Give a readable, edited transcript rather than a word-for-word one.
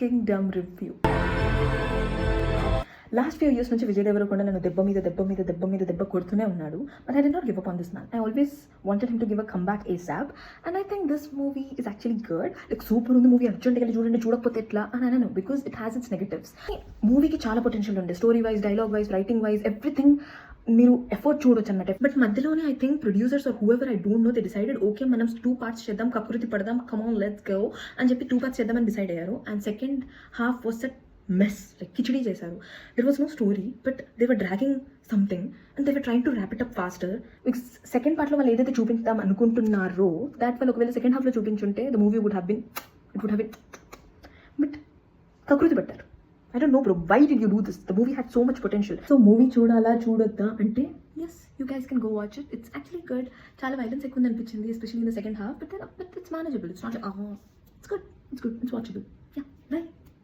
Kingdom review. Last few years నుంచి విజయ్ దేవరకొండ నన్ను దెబ్బ కొడుతూనే ఉన్నాడు. But I did not give up on this man. I always wanted him to give a comeback ASAP. And I think this movie is actually good. Like super ఉంది movie, అర్జెంట్గా వెళ్ళి చూడండి, చూడకపోతే ఎట్లా అని అనను, because it has its negatives. మూవీకి చాలా పొటెన్షియల్ ఉంది, story wise, dialogue wise, writing wise, everything మీరు ఎఫర్ట్ చూడొచ్చు అన్నట్టు. బట్ మధ్యలోనే I think producers or whoever I don't know they decided okay మనం 2 parts చేద్దాం, కకృతి పడదాం, కమాన్ లెట్స్ గో అని చెప్పి 2 parts చేద్దామని డిసైడ్ అయ్యారు. And second half was a mess, like khichdi చేశారు. There was no story, but they were dragging something and they were trying to wrap it up faster. Second పార్ట్లో వాళ్ళు ఏదైతే చూపిద్దాం అనుకుంటున్నారో దాట్ వాళ్ళు ఒకవేళ సెకండ్ హాఫ్లో చూపించుంటే the movie would have been but కకృతి పట్టారు. I don't know bro, why did you do this? The movie had so much potential. So movie చూడాలా చూడొద్దా అంటే yes, you guys can go watch it. It's actually good. చాలా violence ఎక్కువ అనిపించింది, especially in the second half, but it's manageable. It's not like it's good, it's watchable.